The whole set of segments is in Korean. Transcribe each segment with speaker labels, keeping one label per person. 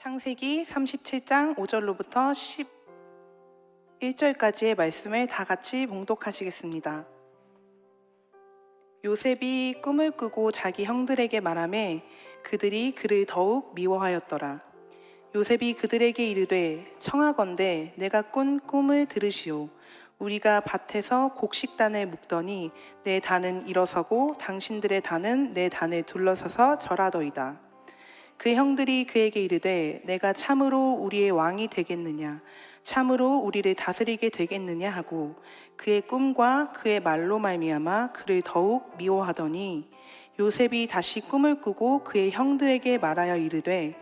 Speaker 1: 창세기 37장 5절로부터 11절까지의 말씀을 다 같이 봉독하시겠습니다. 요셉이 꿈을 꾸고 자기 형들에게 말하매 그들이 그를 더욱 미워하였더라. 요셉이 그들에게 이르되 청하건대 내가 꾼 꿈을 들으시오. 우리가 밭에서 곡식단을 묶더니 내 단은 일어서고 당신들의 단은 내 단을 둘러서서 절하더이다. 그 형들이 그에게 이르되 내가 참으로 우리의 왕이 되겠느냐, 참으로 우리를 다스리게 되겠느냐 하고 그의 꿈과 그의 말로 말미암아 그를 더욱 미워하더니 요셉이 다시 꿈을 꾸고 그의 형들에게 말하여 이르되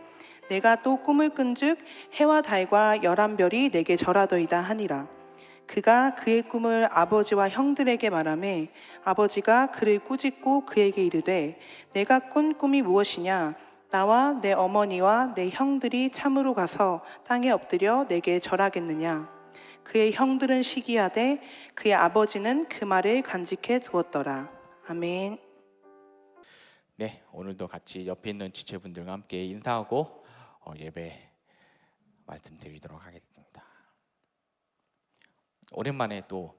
Speaker 1: 내가 또 꿈을 꾼즉 해와 달과 11별이 내게 절하더이다 하니라. 그가 그의 꿈을 아버지와 형들에게 말하매 아버지가 그를 꾸짖고 그에게 이르되 내가 꾼 꿈이 무엇이냐, 나와 내 어머니와 내 형들이 참으로 가서 땅에 엎드려 내게 절하겠느냐. 그의 형들은 시기하되 그의 아버지는 그 말을 간직해 두었더라. 아멘.
Speaker 2: 네, 오늘도 같이 옆에 있는 지체분들과 함께 인사하고 예배 말씀드리도록 하겠습니다. 오랜만에 또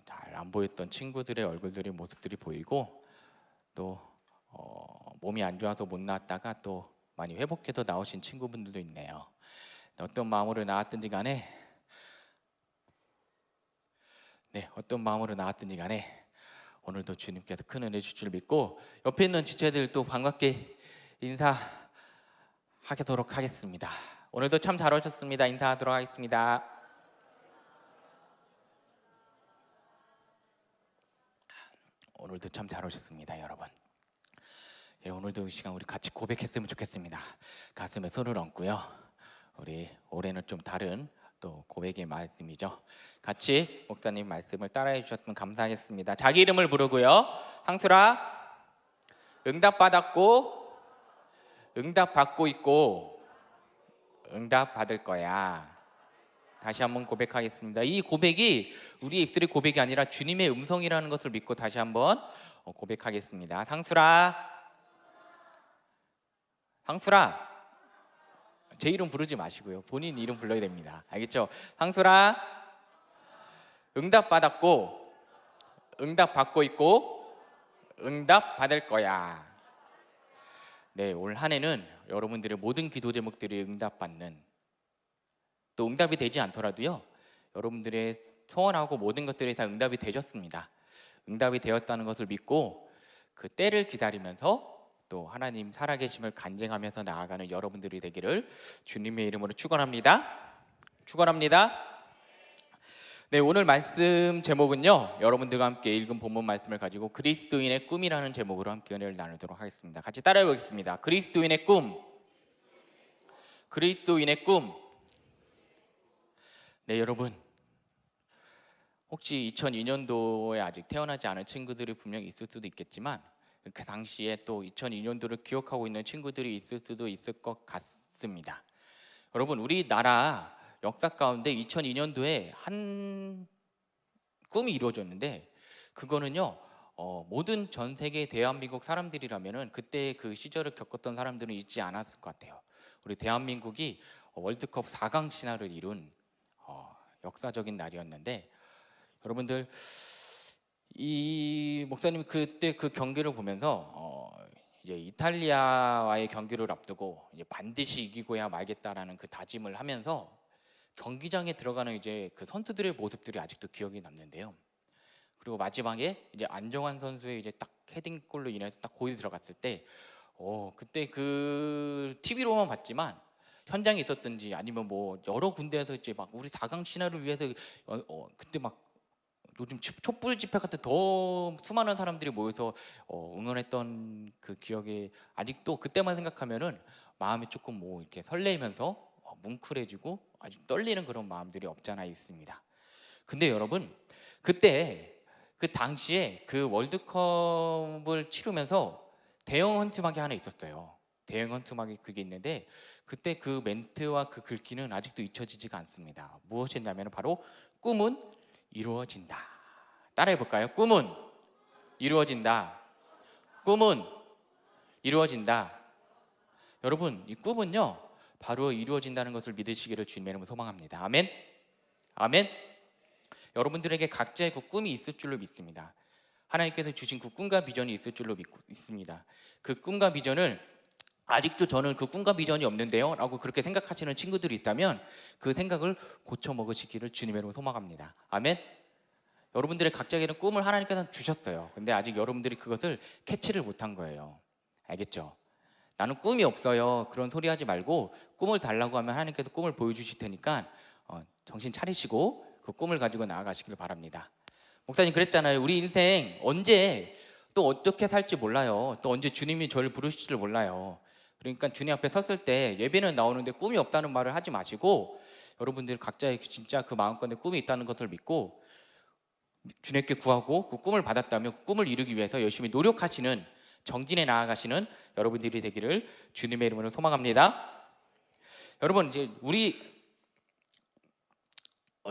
Speaker 2: 잘 안 보였던 친구들의 얼굴들의 모습들이 보이고 또 몸이 안 좋아서 못 나왔다가 또 많이 회복해서 나오신 친구분들도 있네요. 어떤 마음으로 나왔든지 간에 오늘도 주님께서 큰 은혜 주실 줄 믿고 옆에 있는 지체들도 반갑게 인사하도록 하겠습니다. 오늘도 참 잘 오셨습니다. 인사하도록 하겠습니다. 오늘도 참 잘 오셨습니다, 여러분. 오늘도 이 시간 우리 같이 고백했으면 좋겠습니다. 가슴에 손을 얹고요. 우리 올해는 좀 다른 또 고백의 말씀이죠. 같이 목사님 말씀을 따라해 주셨으면 감사하겠습니다. 자기 이름을 부르고요. 상수라, 응답 받았고 응답 받고 있고 응답 받을 거야. 다시 한번 고백하겠습니다. 이 고백이 우리의 입술의 고백이 아니라 주님의 음성이라는 것을 믿고 다시 한번 고백하겠습니다. 상수라, 제 이름 부르지 마시고요. 본인 이름 불러야 됩니다. 알겠죠? 상수라, 응답 받았고 응답 받고 있고 응답 받을 거야. 네, 올 한 해는 여러분들의 모든 기도 제목들이 응답받는, 또 응답이 되지 않더라도요, 여러분들의 소원하고 모든 것들이 다 응답이 되셨습니다. 응답이 되었다는 것을 믿고 그 때를 기다리면서 또 하나님 살아계심을 간증하면서 나아가는 여러분들이 되기를 주님의 이름으로 축원합니다. 네, 오늘 말씀 제목은요, 여러분들과 함께 읽은 본문 말씀을 가지고 그리스도인의 꿈이라는 제목으로 함께 은혜를 나누도록 하겠습니다. 같이 따라해 보겠습니다. 그리스도인의 꿈. 네, 여러분, 혹시 2002년도에 아직 태어나지 않은 친구들이 분명히 있을 수도 있겠지만 그 당시에 또 2002년도를 기억하고 있는 친구들이 있을 수도 있을 것 같습니다. 여러분, 우리나라 역사 가운데 2002년도에 한 꿈이 이루어졌는데 그거는요, 모든 전 세계 대한민국 사람들이라면은 그때 그 시절을 겪었던 사람들은 잊지 않았을 것 같아요. 우리 대한민국이 월드컵 4강 신화를 이룬 역사적인 날이었는데, 여러분들, 이 목사님 그때 그 경기를 보면서 이제 이탈리아와의 경기를 앞두고 이제 반드시 이기고야 말겠다라는 그 다짐을 하면서 경기장에 들어가는 이제 그 선수들의 모습들이 아직도 기억이 남는데요. 그리고 마지막에 이제 안정환 선수의 이제 딱 헤딩골로 인해서 딱 골이 들어갔을 때, 그때 그 TV로만 봤지만 현장에 있었든지 아니면 뭐 여러 군데에서 이제 막 우리 4강 신화를 위해서 그때 막 요즘 촛불 집회 같은 더 수많은 사람들이 모여서 응원했던 그 기억이 아직도 그때만 생각하면은 마음이 조금 뭐 이렇게 설레면서 뭉클해지고 아주 떨리는 그런 마음들이 없잖아 있습니다. 근데 여러분, 그때 그 당시에 그 월드컵을 치르면서 대형 헌트막이 하나 있었어요. 대형 헌트막이 그게 있는데 그때 그 멘트와 그 글귀는 아직도 잊혀지지가 않습니다. 무엇이냐면 바로 꿈은 이루어진다. 따라해 볼까요? 꿈은 이루어진다. 꿈은 이루어진다. 여러분, 이 꿈은요, 바로 이루어진다는 것을 믿으시기를 주님의 이름으로 소망합니다. 아멘. 아멘. 여러분들에게 각자의 그 꿈이 있을 줄로 믿습니다. 하나님께서 주신 그 꿈과 비전이 있을 줄로 믿고 있습니다. 그 꿈과 비전을 아직도 저는 그 꿈과 비전이 없는데요 라고 그렇게 생각하시는 친구들이 있다면 그 생각을 고쳐 먹으시기를 주님의 이름으로 소망합니다. 아멘. 여러분들의 각자에게는 꿈을 하나님께서 주셨어요. 근데 아직 여러분들이 그것을 캐치를 못한 거예요. 알겠죠? 나는 꿈이 없어요 그런 소리 하지 말고 꿈을 달라고 하면 하나님께서 꿈을 보여주실 테니까 정신 차리시고 그 꿈을 가지고 나아가시길 바랍니다. 목사님 그랬잖아요. 우리 인생 언제 또 어떻게 살지 몰라요. 또 언제 주님이 저를 부르실지 몰라요. 그러니까 주님 앞에 섰을 때 예배는 나오는데 꿈이 없다는 말을 하지 마시고 여러분들 각자의 진짜 그 마음가운데 꿈이 있다는 것을 믿고 주님께 구하고 그 꿈을 받았다면 그 꿈을 이루기 위해서 열심히 노력하시는 정진해 나아가시는 여러분들이 되기를 주님의 이름으로 소망합니다. 여러분 이제 우리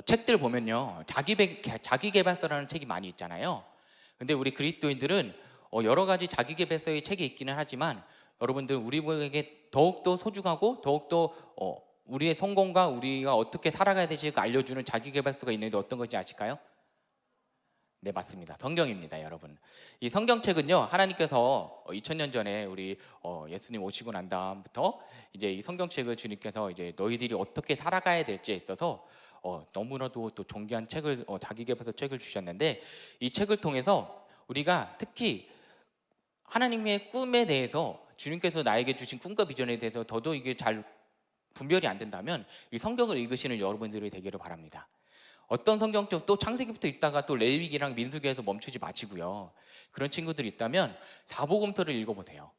Speaker 2: 책들 보면요 자기계발서라는 책이 많이 있잖아요. 근데 우리 그리스도인들은 여러 가지 자기계발서의 책이 있기는 하지만 여러분들 우리에게 더욱더 소중하고 더욱더 우리의 성공과 우리가 어떻게 살아가야 될지를 알려주는 자기계발서가 있는데 어떤 건지 아실까요? 네, 맞습니다. 성경입니다, 여러분. 이 성경책은요, 하나님께서 2000년 전에 우리 예수님 오시고 난 다음부터 이제 이 성경책을 주님께서 이제 너희들이 어떻게 살아가야 될지에 있어서 너무나도 또 존귀한 책을 자기계발서 책을 주셨는데 이 책을 통해서 우리가 특히 하나님의 꿈에 대해서 주님께서 나에게 주신 꿈과 비전에 대해서 더더욱 이게 잘 분별이 안 된다면 이 성경을 읽으시는 여러분들이 되기를 바랍니다. 어떤 성경책 또 창세기부터 읽다가 또 레위기랑 민수기에서 멈추지 마시고요. 그런 친구들이 있다면 사복음서를 읽어보세요.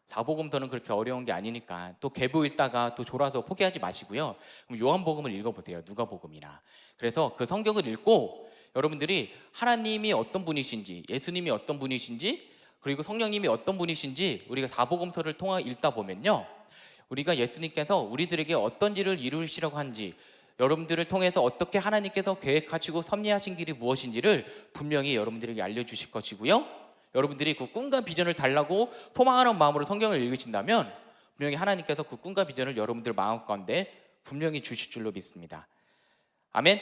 Speaker 2: 사복음서는 그렇게 어려운 게 아니니까 또 계보 읽다가 또 졸아서 포기하지 마시고요. 그럼 요한복음을 읽어보세요. 누가복음이나. 그래서 그 성경을 읽고 여러분들이 하나님이 어떤 분이신지, 예수님이 어떤 분이신지, 그리고 성령님이 어떤 분이신지 우리가 사복음서를 통해 읽다 보면요, 우리가 예수님께서 우리들에게 어떤 일을 이루시려고 한지, 여러분들을 통해서 어떻게 하나님께서 계획하시고 섭리하신 길이 무엇인지를 분명히 여러분들에게 알려주실 것이고요. 여러분들이 그 꿈과 비전을 달라고 소망하는 마음으로 성경을 읽으신다면 분명히 하나님께서 그 꿈과 비전을 여러분들 마음 가운데 분명히 주실 줄로 믿습니다. 아멘.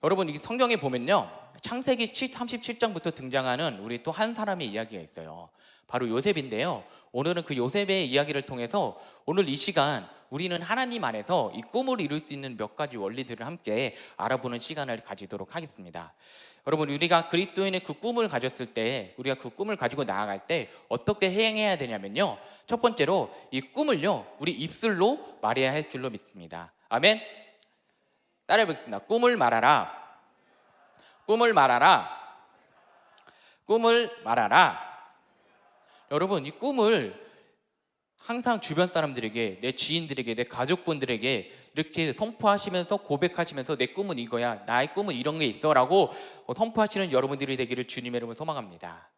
Speaker 2: 여러분 이 성경에 보면요, 창세기 37장부터 등장하는 우리 또 한 사람의 이야기가 있어요. 바로 요셉인데요. 오늘은 그 요셉의 이야기를 통해서 오늘 이 시간 우리는 하나님 안에서 이 꿈을 이룰 수 있는 몇 가지 원리들을 함께 알아보는 시간을 가지도록 하겠습니다. 여러분 우리가 그리스도인의 그 꿈을 가졌을 때, 우리가 그 꿈을 가지고 나아갈 때 어떻게 행해야 되냐면요, 첫 번째로 이 꿈을요 우리 입술로 말해야 할 줄로 믿습니다. 아멘. 따라해 보겠습니다. 꿈을 말하라. 꿈을 말하라. 꿈을 말하라. 여러분 이 꿈을 항상 주변 사람들에게, 내 지인들에게, 내 가족분들에게 이렇게 선포하시면서 고백하시면서 내 꿈은 이거야, 나의 꿈은 이런 게 있어 라고 선포하시는 여러분들이 되기를 주님의 이름으로 소망합니다.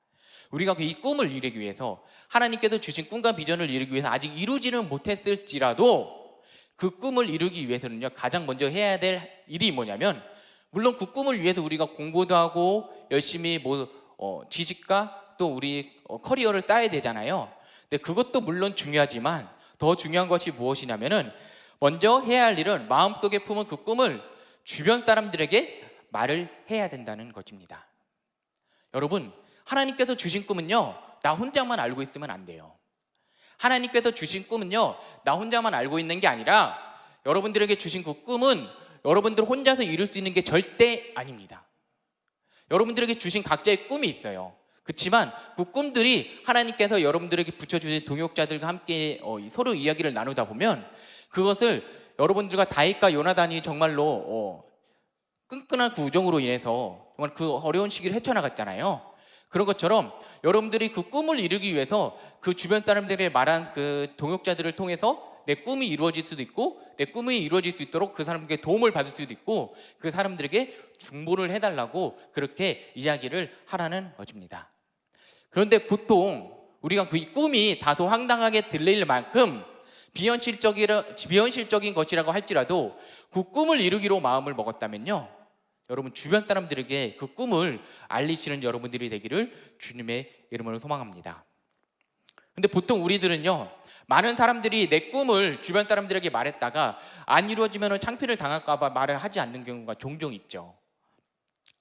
Speaker 2: 우리가 이 꿈을 이루기 위해서, 하나님께서 주신 꿈과 비전을 이루기 위해서 아직 이루지는 못했을지라도 그 꿈을 이루기 위해서는요 가장 먼저 해야 될 일이 뭐냐면, 물론 그 꿈을 위해서 우리가 공부도 하고 열심히 지식과 또 우리 커리어를 따야 되잖아요. 근데 그것도 물론 중요하지만 더 중요한 것이 무엇이냐면은, 먼저 해야 할 일은 마음속에 품은 그 꿈을 주변 사람들에게 말을 해야 된다는 것입니다. 여러분 하나님께서 주신 꿈은요 나 혼자만 알고 있으면 안 돼요. 하나님께서 주신 꿈은요 나 혼자만 알고 있는 게 아니라 여러분들에게 주신 그 꿈은 여러분들 혼자서 이룰 수 있는 게 절대 아닙니다. 여러분들에게 주신 각자의 꿈이 있어요. 그렇지만 그 꿈들이 하나님께서 여러분들에게 붙여주신 동역자들과 함께 서로 이야기를 나누다 보면 그것을 여러분들과 다윗과 요나단이 정말로 끈끈한 그 우정으로 인해서 정말 그 어려운 시기를 헤쳐나갔잖아요. 그런 것처럼 여러분들이 그 꿈을 이루기 위해서 그 주변 사람들에게 말한 그 동역자들을 통해서 내 꿈이 이루어질 수도 있고, 내 꿈이 이루어질 수 있도록 그 사람들에게 도움을 받을 수도 있고, 그 사람들에게 중보를 해달라고 그렇게 이야기를 하라는 것입니다. 그런데 보통 우리가 그 꿈이 다소 황당하게 들릴 만큼 비현실적인 것이라고 할지라도 그 꿈을 이루기로 마음을 먹었다면요, 여러분 주변 사람들에게 그 꿈을 알리시는 여러분들이 되기를 주님의 이름으로 소망합니다. 근데 보통 우리들은요 많은 사람들이 내 꿈을 주변 사람들에게 말했다가 안 이루어지면 창피를 당할까 봐 말을 하지 않는 경우가 종종 있죠.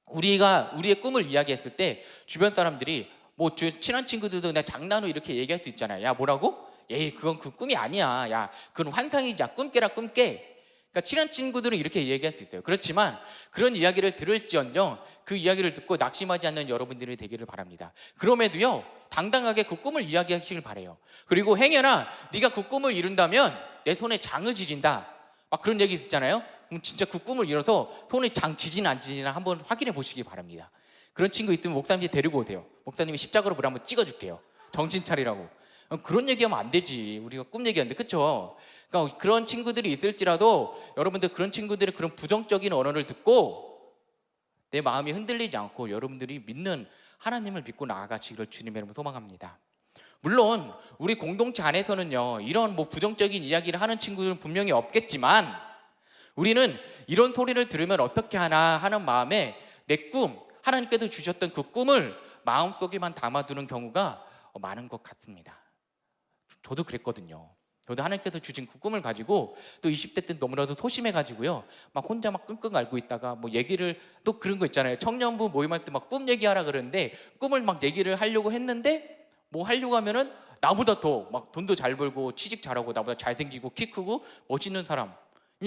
Speaker 2: 우리가 우리의 꿈을 이야기했을 때 주변 사람들이 뭐 친한 친구들도 그냥 장난으로 이렇게 얘기할 수 있잖아요. 야, 뭐라고? 에이, 그건 그 꿈이 아니야. 야, 그건 환상이지. 꿈 깨라, 꿈 깨. 그러니까 친한 친구들은 이렇게 얘기할 수 있어요. 그렇지만 그런 이야기를 들을지언정 그 이야기를 듣고 낙심하지 않는 여러분들이 되기를 바랍니다. 그럼에도요, 당당하게 그 꿈을 이야기하시길 바래요. 그리고 행여나 네가 그 꿈을 이룬다면 내 손에 장을 지진다, 막 그런 얘기 있잖아요. 그럼 진짜 그 꿈을 이뤄서 손에 장 지지나 안 지지나 한번 확인해 보시기 바랍니다. 그런 친구 있으면 목사님이 데리고 오세요. 목사님이 십자가로 물 한번 찍어줄게요. 정신 차리라고. 그런 얘기하면 안 되지. 우리가 꿈 얘기하는데, 그렇죠? 그러니까 그런 친구들이 있을지라도 여러분들 그런 친구들의 그런 부정적인 언어를 듣고 내 마음이 흔들리지 않고 여러분들이 믿는 하나님을 믿고 나아가시기를 주님의 이름으로 소망합니다. 물론 우리 공동체 안에서는요, 이런 뭐 부정적인 이야기를 하는 친구들은 분명히 없겠지만 우리는 이런 소리를 들으면 어떻게 하나 하는 마음에 내 꿈, 하나님께서 주셨던 그 꿈을 마음속에만 담아두는 경우가 많은 것 같습니다. 저도 그랬거든요. 저도 하나님께서 주신 그 꿈을 가지고 또 20대 때 너무나도 소심해가지고요, 막 혼자 막 끙끙 앓고 있다가 뭐 얘기를, 또 그런 거 있잖아요. 청년부 모임할 때 막 꿈 얘기하라 그러는데 꿈을 막 얘기를 하려고 했는데 뭐 하려고 하면은 나보다 더 막 돈도 잘 벌고 취직 잘하고 나보다 잘생기고 키 크고 멋있는 사람이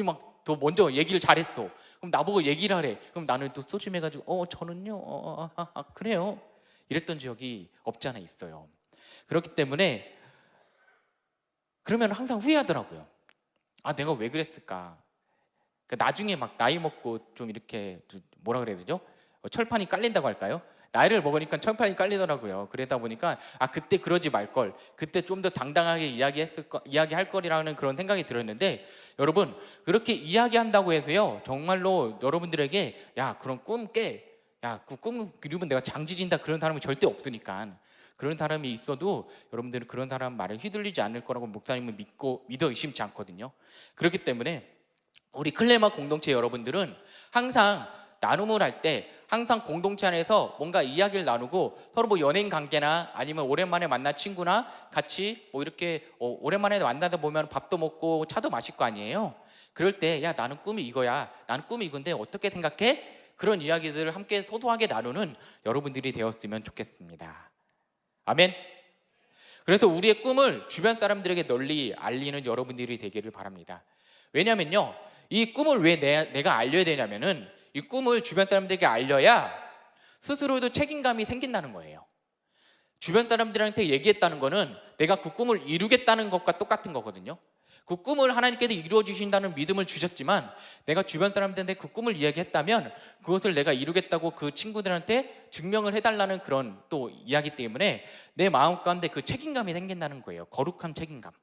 Speaker 2: 막 더 먼저 얘기를 잘했어. 그럼 나보고 얘기를 하래. 그럼 나는 또 소심해가지고 저는요 그래요, 이랬던 적이 없지 않아 있어요. 그렇기 때문에 그러면 항상 후회하더라고요. 아, 내가 왜 그랬을까? 그러니까 나중에 막 나이 먹고 좀 이렇게 뭐라 그래야 되죠? 철판이 깔린다고 할까요? 나이를 먹으니까 철판이 깔리더라고요. 그러다 보니까 그때 그러지 말걸, 그때 좀 더 당당하게 이야기할 거리라는 그런 생각이 들었는데, 여러분 그렇게 이야기한다고 해서요 정말로 여러분들에게 야, 그런 꿈 깨, 야, 그 꿈 이루면 내가 장지진다, 그런 사람이 절대 없으니까. 그런 사람이 있어도 여러분들은 그런 사람 말에 휘둘리지 않을 거라고 목사님은 믿어 의심치 않거든요. 그렇기 때문에 우리 클레마 공동체 여러분들은 항상 나눔을 할 때 항상 공동체 안에서 뭔가 이야기를 나누고 서로 뭐 연예인 관계나 아니면 오랜만에 만난 친구나 같이 뭐 이렇게 오랜만에 만나다 보면 밥도 먹고 차도 마실 거 아니에요. 그럴 때 야, 나는 꿈이 이거야, 나는 꿈이 이건데 어떻게 생각해? 그런 이야기들을 함께 소소하게 나누는 여러분들이 되었으면 좋겠습니다. 아멘. 그래서 우리의 꿈을 주변 사람들에게 널리 알리는 여러분들이 되기를 바랍니다. 왜냐면요, 이 꿈을 왜 내가 알려야 되냐면은 이 꿈을 주변 사람들에게 알려야 스스로도 책임감이 생긴다는 거예요. 주변 사람들한테 얘기했다는 거는 내가 그 꿈을 이루겠다는 것과 똑같은 거거든요. 그 꿈을 하나님께서 이루어 주신다는 믿음을 주셨지만 내가 주변 사람들한테 그 꿈을 이야기했다면 그것을 내가 이루겠다고 그 친구들한테 증명을 해달라는 그런 또 이야기 때문에 내 마음 가운데 그 책임감이 생긴다는 거예요. 거룩한 책임감.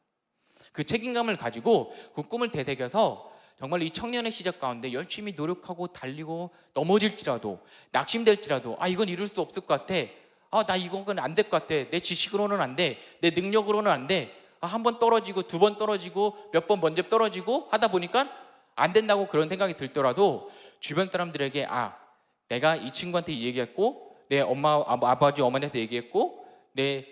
Speaker 2: 그 책임감을 가지고 그 꿈을 되새겨서 정말 이 청년의 시절 가운데 열심히 노력하고 달리고 넘어질지라도 낙심될지라도 이건 이룰 수 없을 것 같아, 나 이건 안 될 것 같아, 내 지식으로는 안 돼, 내 능력으로는 안 돼, 한 번 떨어지고 두 번 떨어지고 몇 번 먼저 떨어지고 하다 보니까 안 된다고 그런 생각이 들더라도 주변 사람들에게 내가 이 친구한테 얘기했고 내 엄마 아버지 어머니한테 얘기했고 내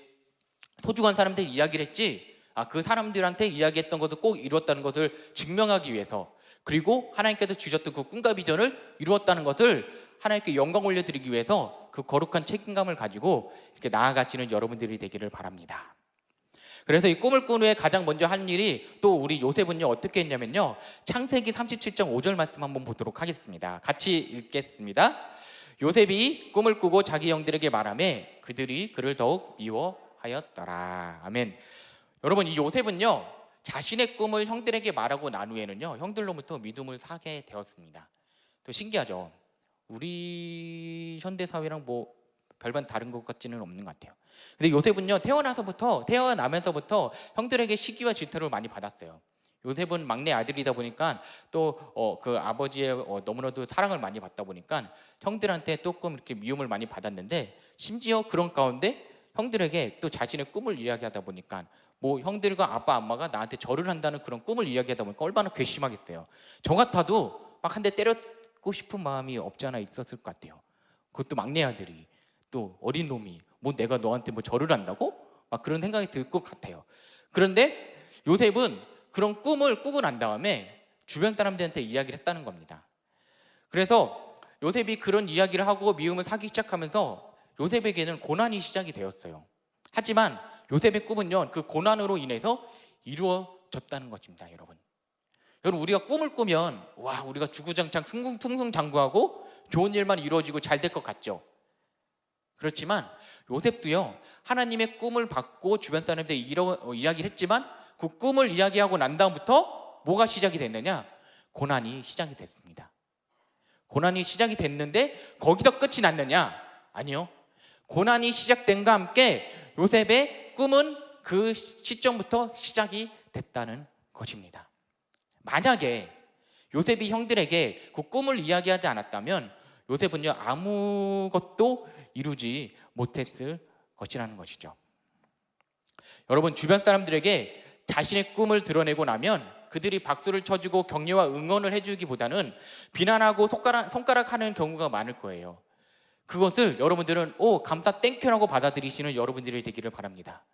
Speaker 2: 소중한 사람한테 이야기를 했지, 그 사람들한테 이야기했던 것을 꼭 이루었다는 것을 증명하기 위해서, 그리고 하나님께서 주셨던 그 꿈과 비전을 이루었다는 것을 하나님께 영광 올려드리기 위해서 그 거룩한 책임감을 가지고 이렇게 나아가시는 여러분들이 되기를 바랍니다. 그래서 이 꿈을 꾼 후에 가장 먼저 한 일이, 또 우리 요셉은요 어떻게 했냐면요, 창세기 37장 5절 말씀 한번 보도록 하겠습니다. 같이 읽겠습니다. 요셉이 꿈을 꾸고 자기 형들에게 말하매 그들이 그를 더욱 미워하였더라. 아멘. 여러분, 이 요셉은요 자신의 꿈을 형들에게 말하고 난 후에는요 형들로부터 믿음을 사게 되었습니다. 또 신기하죠. 우리 현대사회랑 뭐 별반 다른 것 같지는 없는 것 같아요. 근데 요셉은요 태어나면서부터 형들에게 시기와 질타를 많이 받았어요. 요셉은 막내 아들이다 보니까 또 그 아버지의 너무나도 사랑을 많이 받다 보니까 형들한테 조금 이렇게 미움을 많이 받았는데, 심지어 그런 가운데 형들에게 또 자신의 꿈을 이야기하다 보니까 뭐 형들과 아빠 엄마가 나한테 절을 한다는 그런 꿈을 이야기하다 보니까 얼마나 괘씸하겠어요. 저 같아도 막 한 대 때리고 싶은 마음이 없지 않아 있었을 것 같아요. 그것도 막내 아들이, 또 어린 놈이 뭐 내가 너한테 뭐 절을 한다고? 막 그런 생각이 들 것 같아요. 그런데 요셉은 그런 꿈을 꾸고 난 다음에 주변 사람들한테 이야기를 했다는 겁니다. 그래서 요셉이 그런 이야기를 하고 미움을 사기 시작하면서 요셉에게는 고난이 시작이 되었어요. 하지만 요셉의 꿈은요, 그 고난으로 인해서 이루어졌다는 것입니다. 여러분, 우리가 꿈을 꾸면 와, 우리가 주구장창 승승장구하고 좋은 일만 이루어지고 잘 될 것 같죠. 그렇지만 요셉도요, 하나님의 꿈을 받고 주변 사람들한테 이야기를 했지만 그 꿈을 이야기하고 난 다음부터 뭐가 시작이 됐느냐? 고난이 시작이 됐습니다. 고난이 시작이 됐는데 거기서 끝이 났느냐? 아니요. 고난이 시작된과 함께 요셉의 꿈은 그 시점부터 시작이 됐다는 것입니다. 만약에 요셉이 형들에게 그 꿈을 이야기하지 않았다면 요셉은요, 아무것도 이루지 못했을 것이라는 것이죠. 여러분, 주변 사람들에게 자신의 꿈을 드러내고 나면 그들이 박수를 쳐주고 격려와 응원을 해주기보다는 비난하고 손가락하는 경우가 많을 거예요. 그것을 여러분들은 감사 땡큐라고 받아들이시는 여러분들이 되기를 바랍니다.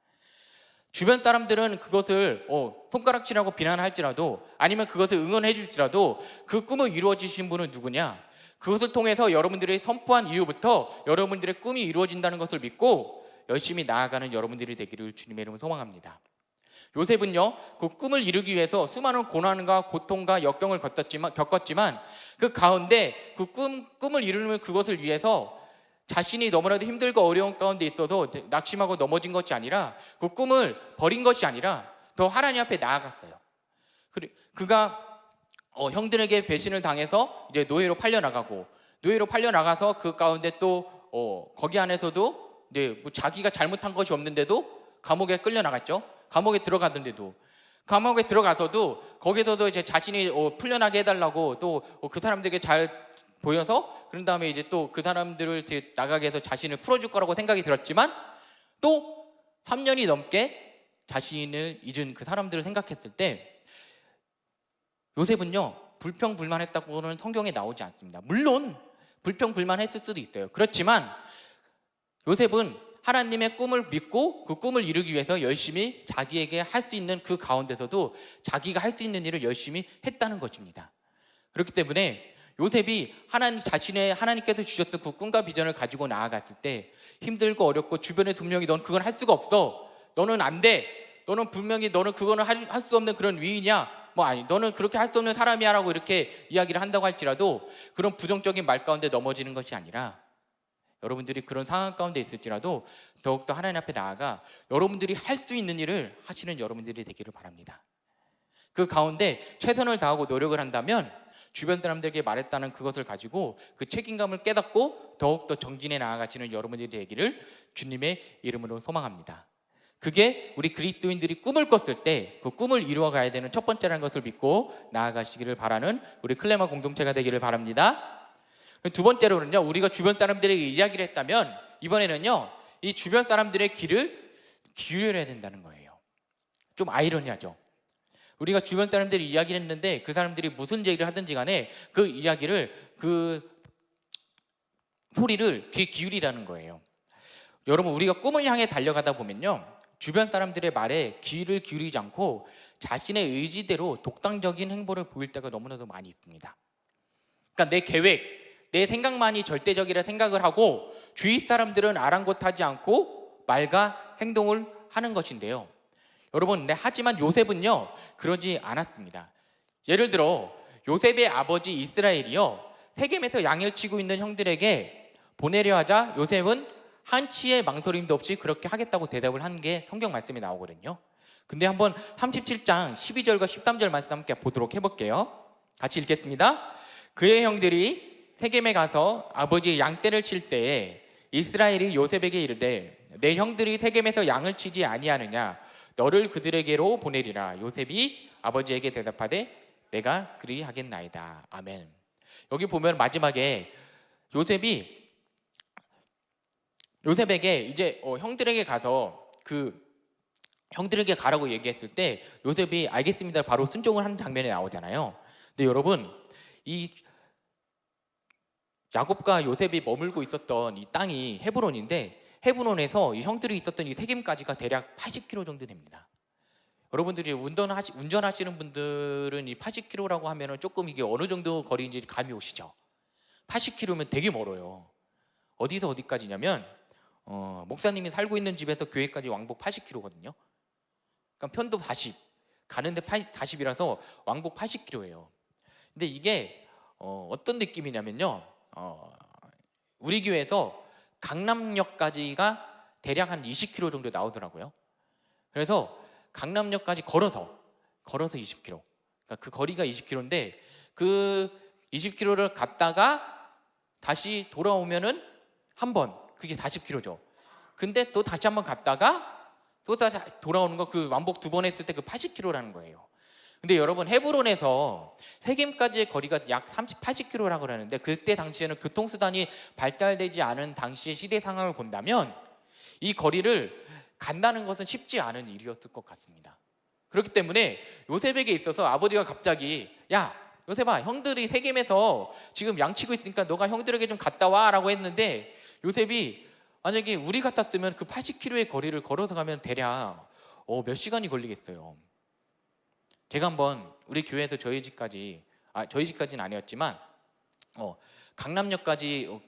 Speaker 2: 주변 사람들은 그것을 손가락질하고 비난할지라도, 아니면 그것을 응원해 줄지라도 그 꿈을 이루어지신 분은 누구냐? 그것을 통해서 여러분들이 선포한 이후부터 여러분들의 꿈이 이루어진다는 것을 믿고 열심히 나아가는 여러분들이 되기를 주님의 이름으로 소망합니다. 요셉은요, 그 꿈을 이루기 위해서 수많은 고난과 고통과 역경을 겪었지만 그 가운데 그 꿈을 이루는 그것을 위해서 자신이 너무나도 힘들고 어려운 가운데 있어서 낙심하고 넘어진 것이 아니라, 그 꿈을 버린 것이 아니라 더 하나님 앞에 나아갔어요. 그가 형들에게 배신을 당해서 이제 노예로 팔려나가서 그 가운데 또 거기 안에서도 이제 뭐 자기가 잘못한 것이 없는데도 감옥에 끌려나갔죠. 감옥에 들어가서도 거기서도 이제 자신이 풀려나게 해달라고 또 그 사람들에게 잘 보여서, 그런 다음에 이제 또 그 사람들을 나가게 해서 자신을 풀어줄 거라고 생각이 들었지만 또 3년이 넘게 자신을 잊은 그 사람들을 생각했을 때 요셉은요, 불평불만했다고는 성경에 나오지 않습니다. 물론 불평불만했을 수도 있어요. 그렇지만 요셉은 하나님의 꿈을 믿고 그 꿈을 이루기 위해서 열심히 자기에게 할 수 있는 그 가운데서도 자기가 할 수 있는 일을 열심히 했다는 것입니다. 그렇기 때문에 요셉이 하나님께서 주셨던 그 꿈과 비전을 가지고 나아갔을 때 힘들고 어렵고 주변에 분명히 넌 그건 할 수가 없어, 너는 안 돼, 너는 분명히 너는 그거는 할 수 없는 그런 위인이야, 너는 그렇게 할 수 없는 사람이야 라고 이렇게 이야기를 한다고 할지라도 그런 부정적인 말 가운데 넘어지는 것이 아니라, 여러분들이 그런 상황 가운데 있을지라도 더욱더 하나님 앞에 나아가 여러분들이 할 수 있는 일을 하시는 여러분들이 되기를 바랍니다. 그 가운데 최선을 다하고 노력을 한다면 주변 사람들에게 말했다는 그것을 가지고 그 책임감을 깨닫고 더욱더 정진해 나아가시는 여러분들이 되기를 주님의 이름으로 소망합니다. 그게 우리 그리스도인들이 꿈을 꿨을 때 그 꿈을 이루어 가야 되는 첫 번째라는 것을 믿고 나아가시기를 바라는 우리 클레마 공동체가 되기를 바랍니다. 두 번째로는요, 우리가 주변 사람들에게 이야기를 했다면 이번에는요, 이 주변 사람들의 귀를 기울여야 된다는 거예요. 좀 아이러니하죠. 우리가 주변 사람들이 이야기를 했는데 그 사람들이 무슨 얘기를 하든지 간에 그 이야기를, 그 소리를 귀 기울이라는 거예요. 여러분, 우리가 꿈을 향해 달려가다 보면요, 주변 사람들의 말에 귀를 기울이지 않고 자신의 의지대로 독단적인 행보를 보일 때가 너무나도 많이 있습니다. 그러니까 내 계획, 내 생각만이 절대적이라 생각을 하고 주위 사람들은 아랑곳하지 않고 말과 행동을 하는 것인데요. 여러분, 하지만 요셉은요, 그러지 않았습니다. 예를 들어 요셉의 아버지 이스라엘이요, 세겜에서 양을 치고 있는 형들에게 보내려 하자 요셉은 한치의 망설임도 없이 그렇게 하겠다고 대답을 한 게 성경 말씀에 나오거든요. 근데 한번 37장 12절과 13절 말씀 함께 보도록 해볼게요. 같이 읽겠습니다. 그의 형들이 세겜에 가서 아버지의 양떼를 칠 때에 이스라엘이 요셉에게 이르되 내 형들이 세겜에서 양을 치지 아니하느냐, 너를 그들에게로 보내리라. 요셉이 아버지에게 대답하되 내가 그리하겠나이다. 아멘. 여기 보면 마지막에 요셉에게 이제 형들에게 가서 형들에게 가라고 얘기했을 때 요셉이 알겠습니다 바로 순종을 하는 장면이 나오잖아요. 근데 여러분, 이 야곱과 요셉이 머물고 있었던 이 땅이 헤브론인데 헤브론에서 이 형들이 있었던 이 세겜까지가 대략 80km 정도 됩니다. 여러분들이 운전하시는 분들은 이 80km라고 하면은 조금 이게 어느 정도 거리인지 감이 오시죠? 80km면 되게 멀어요. 어디서 어디까지냐면 목사님이 살고 있는 집에서 교회까지 왕복 80km거든요. 그러니까 편도 40, 가는데 40이라서 왕복 80km예요. 근데 이게 어떤 느낌이냐면요. 우리 교회에서 강남역까지가 대략 한 20km 정도 나오더라고요. 그래서 강남역까지 걸어서 20km. 그러니까 그 거리가 20km인데 그 20km를 갔다가 다시 돌아오면은 한 번, 그게 40km죠. 근데 또 다시 한번 갔다가 또 다시 돌아오는 거, 그 왕복 2번 했을 때 그 80km라는 거예요. 근데 여러분, 헤브론에서 세겜까지의 거리가 약 80km라고 하는데, 그때 당시에는 교통수단이 발달되지 않은 당시의 시대 상황을 본다면 이 거리를 간다는 것은 쉽지 않은 일이었을 것 같습니다. 그렇기 때문에 요셉에게 있어서 아버지가 갑자기, 야 요셉아, 형들이 세겜에서 지금 양치고 있으니까 너가 형들에게 좀 갔다 와 라고 했는데, 요셉이 만약에 우리 같았으면 그 80km의 거리를 걸어서 가면 대략 몇 시간이 걸리겠어요. 제가 한번 우리 교회에서 저희 집까지는 아니었지만 강남역까지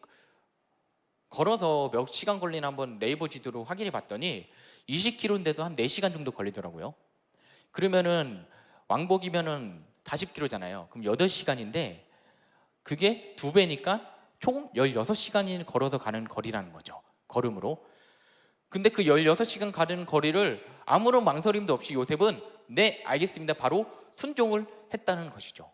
Speaker 2: 걸어서 몇 시간 걸리나 한번 네이버 지도로 확인해 봤더니 20km인데도 한 4시간 정도 걸리더라고요. 그러면은 왕복이면은 40km잖아요. 그럼 8시간인데 그게 2배니까 총 16시간이 걸어서 가는 거리라는 거죠. 걸음으로. 근데 그 16시간 가는 거리를 아무런 망설임도 없이 요셉은 네, 알겠습니다, 바로 순종을 했다는 것이죠.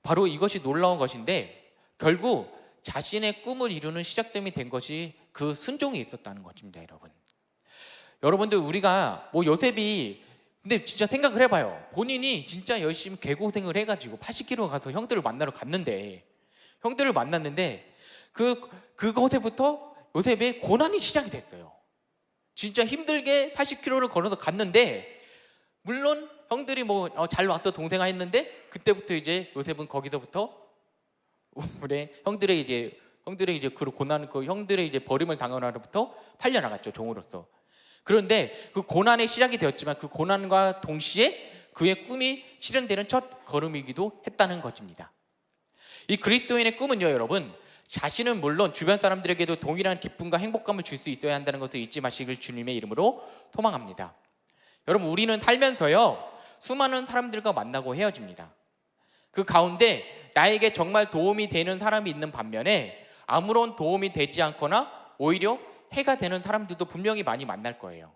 Speaker 2: 바로 이것이 놀라운 것인데, 결국 자신의 꿈을 이루는 시작점이 된 것이 그 순종이 있었다는 것입니다. 여러분들, 우리가 요셉이, 근데 진짜 생각을 해봐요. 본인이 진짜 열심히 개고생을 해가지고 80km 가서 형들을 만나러 갔는데, 형들을 만났는데 그곳에부터 요셉의 고난이 시작이 됐어요. 진짜 힘들게 80km를 걸어서 갔는데, 물론 형들이 잘 왔어 동생아 했는데, 그때부터 이제 요셉은 거기서부터 형들의 이제 그 고난, 그 형들의 이제 버림을 당하로부터 팔려나갔죠, 종으로서. 그런데 그 고난의 시작이 되었지만 그 고난과 동시에 그의 꿈이 실현되는 첫 걸음이기도 했다는 것입니다. 이 그리스도인의 꿈은요, 여러분, 자신은 물론 주변 사람들에게도 동일한 기쁨과 행복감을 줄 수 있어야 한다는 것을 잊지 마시길 주님의 이름으로 소망합니다. 여러분, 우리는 살면서요 수많은 사람들과 만나고 헤어집니다. 그 가운데 나에게 정말 도움이 되는 사람이 있는 반면에 아무런 도움이 되지 않거나 오히려 해가 되는 사람들도 분명히 많이 만날 거예요.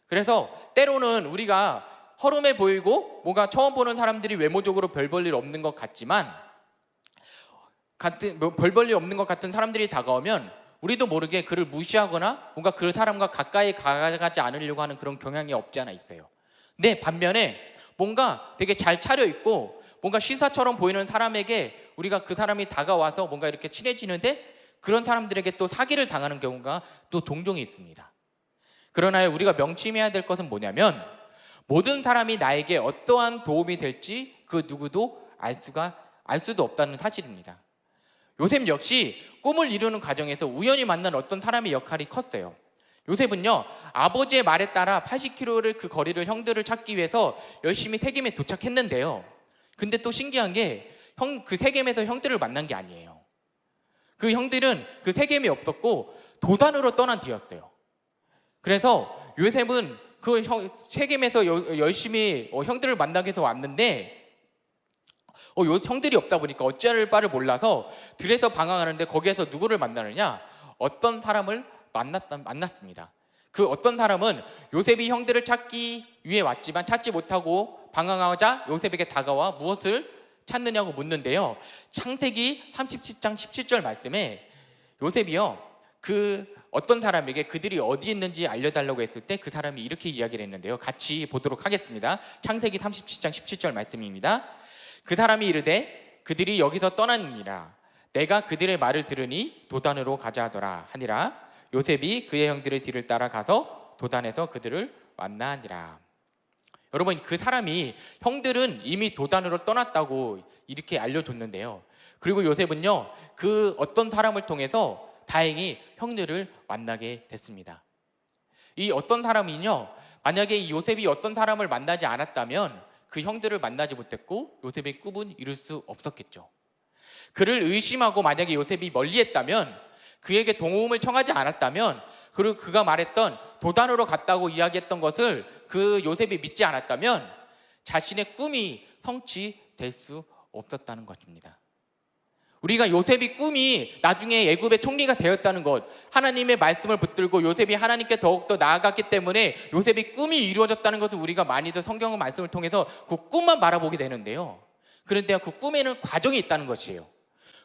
Speaker 2: 그래서 때로는 우리가 허름해 보이고 뭔가 처음 보는 사람들이 외모적으로 별 볼 일 없는 것 같지만, 별 볼 일 없는 것 같은 사람들이 다가오면 우리도 모르게 그를 무시하거나 뭔가 그 사람과 가까이 가지 않으려고 하는 그런 경향이 없지 않아 있어요. 근데 반면에 뭔가 되게 잘 차려입고 뭔가 시사처럼 보이는 사람에게 우리가 그 사람이 다가와서 뭔가 이렇게 친해지는데, 그런 사람들에게 또 사기를 당하는 경우가 또 종종 있습니다. 그러나 우리가 명심해야 될 것은 뭐냐면, 모든 사람이 나에게 어떠한 도움이 될지 그 누구도 알 수도 없다는 사실입니다. 요셉 역시 꿈을 이루는 과정에서 우연히 만난 어떤 사람의 역할이 컸어요. 요셉은요, 아버지의 말에 따라 80km를 그 거리를 형들을 찾기 위해서 열심히 세겜에 도착했는데요. 근데 또 신기한 게 그 세겜에서 형들을 만난 게 아니에요. 그 형들은 그 세겜이 없었고 도단으로 떠난 뒤였어요. 그래서 요셉은 그 세겜에서 열심히 형들을 만나기 위해서 왔는데, 형들이 없다 보니까 어찌할 바를 몰라서 들에서 방황하는데 거기에서 누구를 만나느냐, 어떤 사람을 만났습니다. 그 어떤 사람은 요셉이 형들을 찾기 위해 왔지만 찾지 못하고 방황하자 요셉에게 다가와 무엇을 찾느냐고 묻는데요. 창세기 37장 17절 말씀에 요셉이요, 그 어떤 사람에게 그들이 어디 있는지 알려달라고 했을 때 그 사람이 이렇게 이야기를 했는데요. 같이 보도록 하겠습니다. 창세기 37장 17절 말씀입니다. 그 사람이 이르되 그들이 여기서 떠나니라. 내가 그들의 말을 들으니 도단으로 가자 하더라 하니라. 요셉이 그의 형들의 뒤를 따라 가서 도단에서 그들을 만나니라. 여러분, 그 사람이, 형들은 이미 도단으로 떠났다고 이렇게 알려줬는데요. 그리고 요셉은요, 그 어떤 사람을 통해서 다행히 형들을 만나게 됐습니다. 이 어떤 사람이요, 만약에 이 요셉이 어떤 사람을 만나지 않았다면 그 형들을 만나지 못했고 요셉의 꿈은 이룰 수 없었겠죠. 그를 의심하고 만약에 요셉이 멀리했다면, 그에게 도움을 청하지 않았다면, 그리고 그가 말했던 도단으로 갔다고 이야기했던 것을 그 요셉이 믿지 않았다면 자신의 꿈이 성취될 수 없었다는 것입니다. 우리가 요셉이 꿈이 나중에 애굽의 총리가 되었다는 것, 하나님의 말씀을 붙들고 요셉이 하나님께 더욱더 나아갔기 때문에 요셉이 꿈이 이루어졌다는 것을 우리가 많이들 성경 말씀을 통해서 그 꿈만 바라보게 되는데요. 그런데 그 꿈에는 과정이 있다는 것이에요.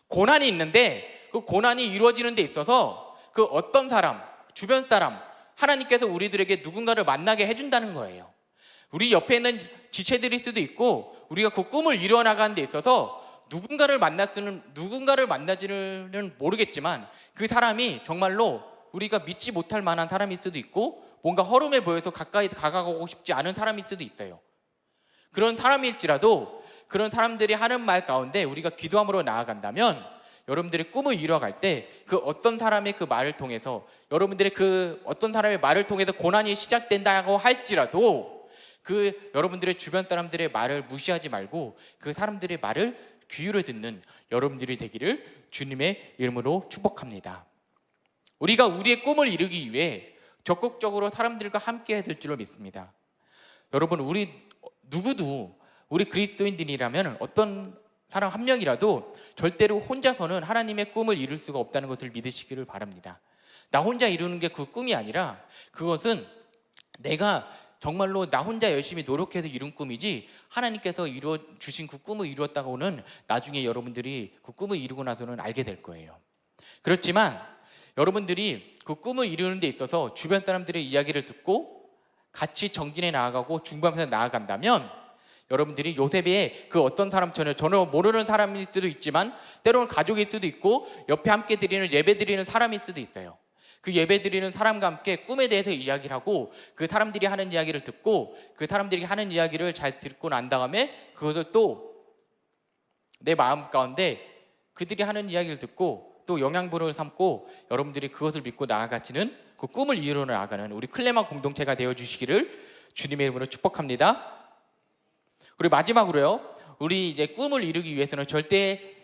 Speaker 2: 고난이 있는데 그 고난이 이루어지는 데 있어서 그 어떤 사람, 주변 사람, 하나님께서 우리들에게 누군가를 만나게 해준다는 거예요. 우리 옆에 있는 지체들일 수도 있고, 우리가 그 꿈을 이루어 나가는 데 있어서 누군가를 만나지는 모르겠지만 그 사람이 정말로 우리가 믿지 못할 만한 사람일 수도 있고, 뭔가 허름해 보여서 가까이 다가가고 싶지 않은 사람일 수도 있어요. 그런 사람일지라도 그런 사람들이 하는 말 가운데 우리가 기도함으로 나아간다면, 여러분들의 꿈을 이루어갈 때 그 어떤 사람의 그 말을 통해서, 여러분들의 그 어떤 사람의 말을 통해서 고난이 시작된다고 할지라도 그 여러분들의 주변 사람들의 말을 무시하지 말고 그 사람들의 말을 귀로 듣는 여러분들이 되기를 주님의 이름으로 축복합니다. 우리가 우리의 꿈을 이루기 위해 적극적으로 사람들과 함께 해야 될 줄로 믿습니다. 여러분, 우리 누구도, 우리 그리스도인들이라면 어떤 사람 한 명이라도 절대로 혼자서는 하나님의 꿈을 이룰 수가 없다는 것을 믿으시기를 바랍니다. 나 혼자 이루는 게 그 꿈이 아니라 그것은 내가 정말로 나 혼자 열심히 노력해서 이룬 꿈이지, 하나님께서 이루어 주신 그 꿈을 이루었다고는 나중에 여러분들이 그 꿈을 이루고 나서는 알게 될 거예요. 그렇지만 여러분들이 그 꿈을 이루는 데 있어서 주변 사람들의 이야기를 듣고 같이 정진해 나아가고 중보하면서 나아간다면, 여러분들이 요셉의 그 어떤 사람처럼 전혀 모르는 사람일 수도 있지만 때로는 가족일 수도 있고 옆에 함께 드리는 예배 드리는 사람일 수도 있어요. 그 예배 드리는 사람과 함께 꿈에 대해서 이야기를 하고 그 사람들이 하는 이야기를 듣고 그 사람들이 하는 이야기를 잘 듣고 난 다음에 그것을 또 내 마음 가운데 그들이 하는 이야기를 듣고 또 영양분을 삼고 여러분들이 그것을 믿고 나아가시는 그 꿈을 이루어 나가는 우리 클레마 공동체가 되어주시기를 주님의 이름으로 축복합니다. 그리고 마지막으로요, 우리 이제 꿈을 이루기 위해서는 절대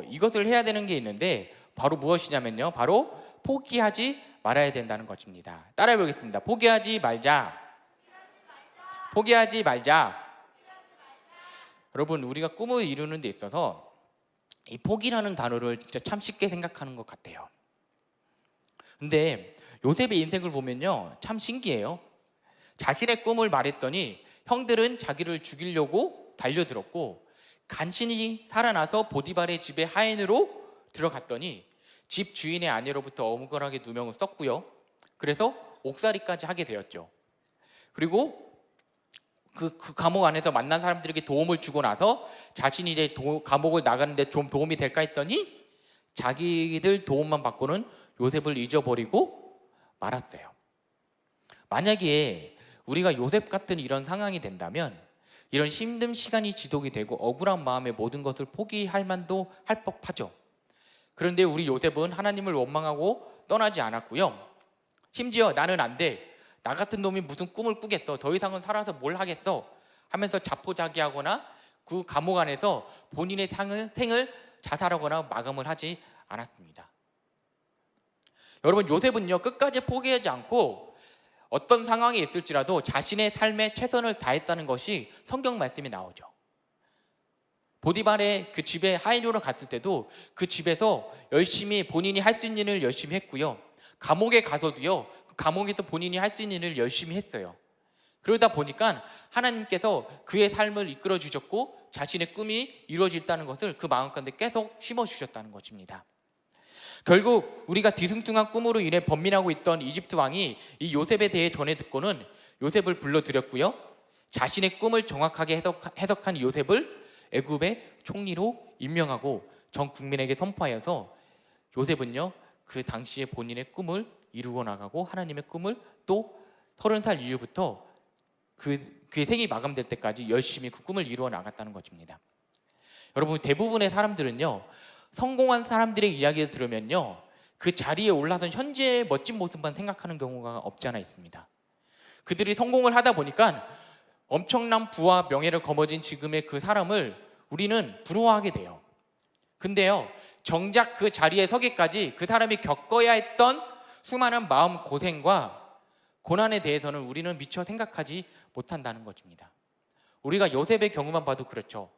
Speaker 2: 이것을 해야 되는 게 있는데 바로 무엇이냐면요, 바로 포기하지 말아야 된다는 것입니다. 따라해 보겠습니다. 포기하지 말자. 포기하지 말자. 여러분, 우리가 꿈을 이루는 데 있어서 이 포기라는 단어를 진짜 참 쉽게 생각하는 것 같아요. 근데 요셉의 인생을 보면요, 참 신기해요. 자신의 꿈을 말했더니 형들은 자기를 죽이려고 달려들었고, 간신히 살아나서 보디발의 집에 하인으로 들어갔더니 집 주인의 아내로부터 억울하게 누명을 썼고요. 그래서 옥살이까지 하게 되었죠. 그리고 그 감옥 안에서 만난 사람들에게 도움을 주고 나서 자신이 이제 감옥을 나가는데 좀 도움이 될까 했더니 자기들 도움만 받고는 요셉을 잊어버리고 말았어요. 만약에 우리가 요셉 같은 이런 상황이 된다면, 이런 힘든 시간이 지속이 되고 억울한 마음에 모든 것을 포기할 만도 할 법하죠. 그런데 우리 요셉은 하나님을 원망하고 떠나지 않았고요. 심지어 나는 안 돼, 나 같은 놈이 무슨 꿈을 꾸겠어, 더 이상은 살아서 뭘 하겠어 하면서 자포자기하거나 그 감옥 안에서 본인의 생을 자살하거나 마감을 하지 않았습니다. 여러분, 요셉은요 끝까지 포기하지 않고 어떤 상황이 있을지라도 자신의 삶에 최선을 다했다는 것이 성경 말씀이 나오죠. 보디발의 그 집에 하인으로 갔을 때도 그 집에서 열심히 본인이 할 수 있는 일을 열심히 했고요. 감옥에 가서도요, 그 감옥에서 본인이 할 수 있는 일을 열심히 했어요. 그러다 보니까 하나님께서 그의 삶을 이끌어 주셨고 자신의 꿈이 이루어졌다는 것을 그 마음 가운데 계속 심어 주셨다는 것입니다. 결국 우리가 뒤숭숭한 꿈으로 인해 번민하고 있던 이집트 왕이 이 요셉에 대해 전해 듣고는 요셉을 불러들였고요. 자신의 꿈을 정확하게 해석한 요셉을 애굽의 총리로 임명하고 전 국민에게 선포하여서 요셉은요 그 당시에 본인의 꿈을 이루어 나가고 하나님의 꿈을 또 30살 이후부터 그의 생이 마감될 때까지 열심히 그 꿈을 이루어 나갔다는 것입니다. 여러분, 대부분의 사람들은요 성공한 사람들의 이야기를 들으면요 그 자리에 올라선 현재의 멋진 모습만 생각하는 경우가 없지 않아 있습니다. 그들이 성공을 하다 보니까 엄청난 부와 명예를 거머쥔 지금의 그 사람을 우리는 부러워하게 돼요. 근데요, 정작 그 자리에 서기까지 그 사람이 겪어야 했던 수많은 마음 고생과 고난에 대해서는 우리는 미처 생각하지 못한다는 것입니다. 우리가 요셉의 경우만 봐도 그렇죠.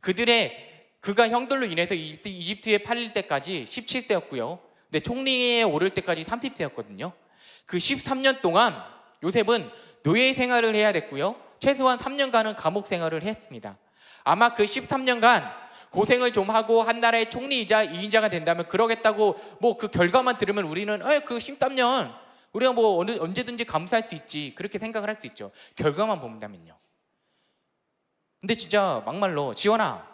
Speaker 2: 그가 형들로 인해서 이집트에 팔릴 때까지 17세였고요. 근데 총리에 오를 때까지 30세였거든요. 그 13년 동안 요셉은 노예 생활을 해야 됐고요. 최소한 3년간은 감옥 생활을 했습니다. 아마 그 13년간 고생을 좀 하고 한 나라의 총리이자 2인자가 된다면 그러겠다고 뭐 그 결과만 들으면 우리는 그 13년 우리가 뭐 언제든지 감수할 수 있지 그렇게 생각을 할 수 있죠. 결과만 본다면요. 근데 진짜 막말로 지원아,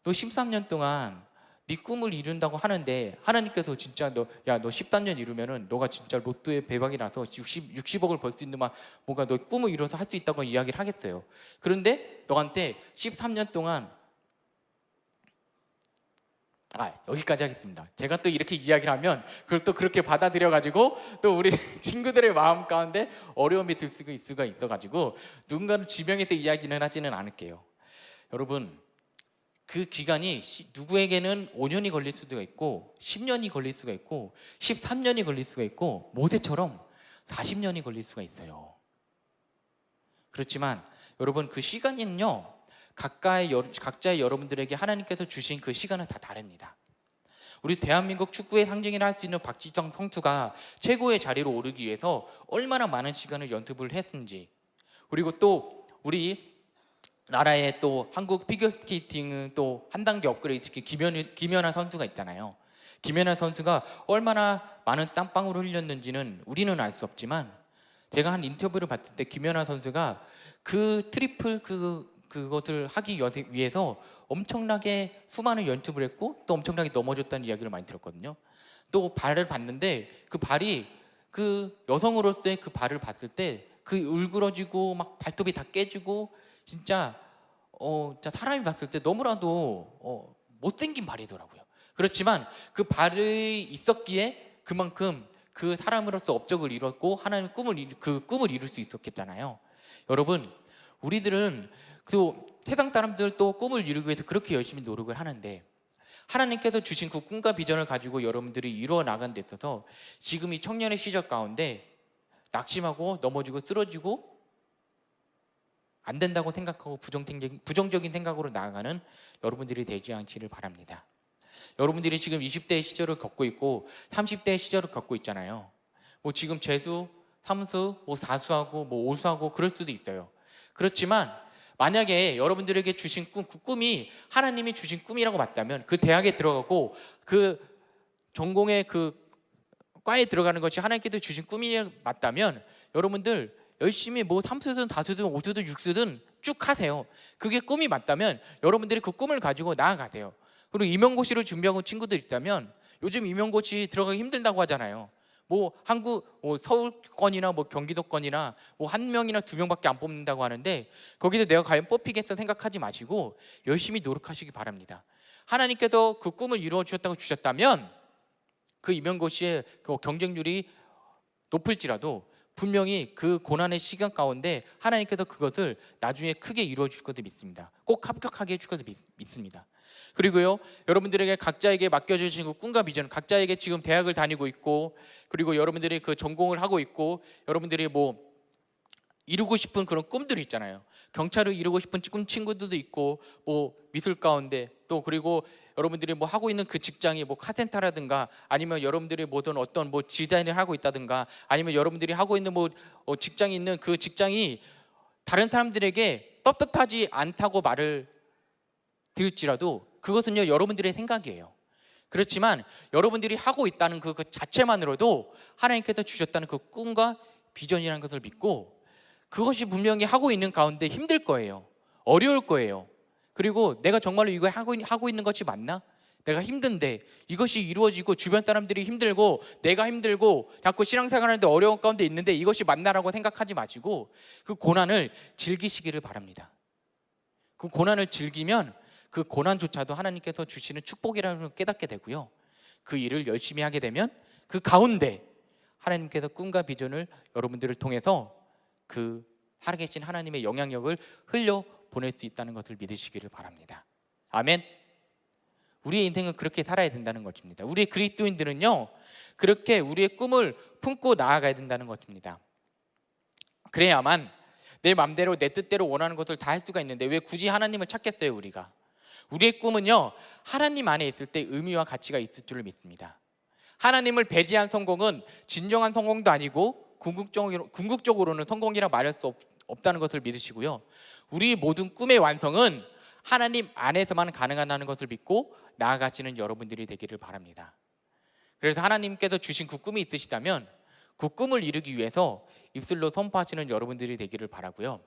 Speaker 2: 너 13년 동안 네 꿈을 이룬다고 하는데 하나님께서 진짜 너 13년 이루면은 너가 진짜 로또에 대박이 나서 60억을 벌 수 있는 뭔가 너 꿈을 이뤄서 할 수 있다고 이야기를 하겠어요. 그런데 너한테 13년 동안 여기까지 하겠습니다. 제가 또 이렇게 이야기를 하면 그걸 또 그렇게 받아들여 가지고 또 우리 친구들의 마음 가운데 어려움이 들 수가 있어가지고 누군가를 지명해서 이야기는 하지는 않을게요. 여러분, 그 기간이 누구에게는 5년이 걸릴 수도 있고 10년이 걸릴 수가 있고 13년이 걸릴 수가 있고 모세처럼 40년이 걸릴 수가 있어요. 그렇지만 여러분, 그 시간은요 각자의 여러분들에게 하나님께서 주신 그 시간은 다 다릅니다. 우리 대한민국 축구의 상징이라 할 수 있는 박지성 선수가 최고의 자리로 오르기 위해서 얼마나 많은 시간을 연습을 했는지, 그리고 또 우리 나라의 또 한국 피겨스케이팅은 또 한 단계 업그레이드 시킨 김연아 선수가 있잖아요. 김연아 선수가 얼마나 많은 땀방울을 흘렸는지는 우리는 알 수 없지만 제가 한 인터뷰를 봤을 때 김연아 선수가 그 트리플 그것을 하기 위해서 엄청나게 수많은 연습을 했고 또 엄청나게 넘어졌다는 이야기를 많이 들었거든요. 또 발을 봤는데 그 발이 그 여성으로서의 그 발을 봤을 때 그 울그러지고 막 발톱이 다 깨지고 진짜 사람이 봤을 때 너무나도 못생긴 발이더라고요. 그렇지만 그 발이 있었기에 그만큼 그 사람으로서 업적을 이뤘고 하나님의 꿈을 이룰 수 있었겠잖아요. 여러분, 우리들은 또 세상 사람들 또 꿈을 이루기 위해서 그렇게 열심히 노력을 하는데 하나님께서 주신 그 꿈과 비전을 가지고 여러분들이 이루어 나간 데 있어서 지금 이 청년의 시절 가운데 낙심하고 넘어지고 쓰러지고 안 된다고 생각하고 부정적인 생각으로 나아가는 여러분들이 되지 않기를 바랍니다. 여러분들이 지금 20대의 시절을 겪고 있고 30대의 시절을 겪고 있잖아요. 뭐 지금 재수, 삼수, 뭐 사수하고 뭐 오수하고 그럴 수도 있어요. 그렇지만 만약에 여러분들에게 주신 그 꿈이 하나님이 주신 꿈이라고 맞다면 그 대학에 들어가고 그 전공의 그 과에 들어가는 것이 하나님께서 주신 꿈이 맞다면 여러분들 열심히 뭐 삼수든 다수든 오수든 육수든 쭉 하세요. 그게 꿈이 맞다면 여러분들이 그 꿈을 가지고 나아가세요. 그리고 임용고시를 준비하고 친구들 있다면 요즘 임용고시 들어가기 힘들다고 하잖아요. 뭐 서울권이나 뭐 경기도권이나 뭐 한 명이나 두 명밖에 안 뽑는다고 하는데 거기서 내가 과연 뽑히겠어 생각하지 마시고 열심히 노력하시기 바랍니다. 하나님께서 그 꿈을 이루어 주셨다면 그 임용고시의 그 경쟁률이 높을지라도 분명히 그 고난의 시간 가운데 하나님께서 그것을 나중에 크게 이루어 줄 것을 믿습니다. 꼭 합격하게 해줄 것을 믿습니다. 그리고요, 여러분들에게 각자에게 맡겨주신 그 꿈과 비전, 각자에게 지금 대학을 다니고 있고 그리고 여러분들이 그 전공을 하고 있고 여러분들이 뭐 이루고 싶은 그런 꿈들이 있잖아요. 경찰을 이루고 싶은 친구들도 있고 뭐 미술 가운데 또 그리고 여러분들이 뭐 하고 있는 그 직장이 뭐 카센터라든가 아니면 여러분들이 뭐든 어떤 뭐 디자인을 하고 있다든가 아니면 여러분들이 하고 있는 뭐 직장이 있는 그 직장이 다른 사람들에게 떳떳하지 않다고 말을 들을지라도 그것은요 여러분들의 생각이에요. 그렇지만 여러분들이 하고 있다는 그 자체만으로도 하나님께서 주셨다는 그 꿈과 비전이라는 것을 믿고 그것이 분명히 하고 있는 가운데 힘들 거예요. 어려울 거예요. 그리고 내가 정말로 이거 하고 있는 것이 맞나? 내가 힘든데 이것이 이루어지고 주변 사람들이 힘들고 내가 힘들고 자꾸 신앙생활하는데 어려운 가운데 있는데 이것이 맞나라고 생각하지 마시고 그 고난을 즐기시기를 바랍니다. 그 고난을 즐기면 그 고난조차도 하나님께서 주시는 축복이라는 걸 깨닫게 되고요. 그 일을 열심히 하게 되면 그 가운데 하나님께서 꿈과 비전을 여러분들을 통해서 그 살아계신 하나님의 영향력을 흘려 보낼 수 있다는 것을 믿으시기를 바랍니다. 아멘. 우리의 인생은 그렇게 살아야 된다는 것입니다. 우리 그리스도인들은요, 그렇게 우리의 꿈을 품고 나아가야 된다는 것입니다. 그래야만 내 마음대로 내 뜻대로 원하는 것을 다 할 수가 있는데 왜 굳이 하나님을 찾겠어요? 우리가 우리의 꿈은요, 하나님 안에 있을 때 의미와 가치가 있을 줄을 믿습니다. 하나님을 배제한 성공은 진정한 성공도 아니고 궁극적으로는 성공이라 말할 수 없다는 것을 믿으시고요, 우리 모든 꿈의 완성은 하나님 안에서만 가능하다는 것을 믿고 나아가시는 여러분들이 되기를 바랍니다. 그래서 하나님께서 주신 그 꿈이 있으시다면 그 꿈을 이루기 위해서 입술로 선포하시는 여러분들이 되기를 바라고요,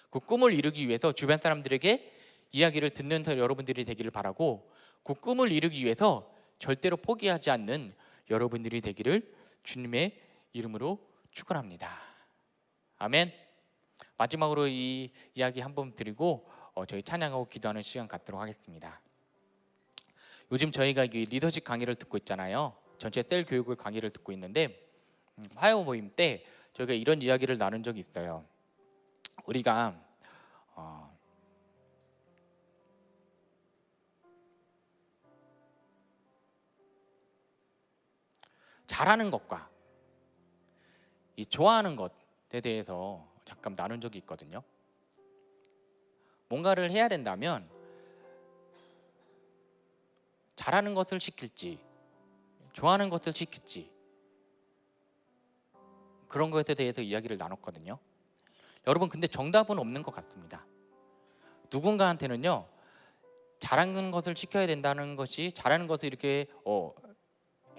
Speaker 2: 그 꿈을 이루기 위해서 주변 사람들에게 이야기를 듣는 여러분들이 되기를 바라고, 그 꿈을 이루기 위해서 절대로 포기하지 않는 여러분들이 되기를 주님의 이름으로 축원합니다. 아멘. 마지막으로 이 이야기 한번 드리고 저희 찬양하고 기도하는 시간 갖도록 하겠습니다. 요즘 저희가 리더십 강의를 듣고 있잖아요. 전체 셀 교육을 강의를 듣고 있는데 화요 모임 때 저희가 이런 이야기를 나눈 적이 있어요. 우리가 잘하는 것과 이 좋아하는 것에 대해서 잠깐 나눈 적이 있거든요. 뭔가를 해야 된다면 잘하는 것을 시킬지 좋아하는 것을 시킬지 그런 것에 대해서 이야기를 나눴거든요. 여러분, 근데 정답은 없는 것 같습니다. 누군가한테는요, 잘하는 것을 시켜야 된다는 것이, 잘하는 것을 이렇게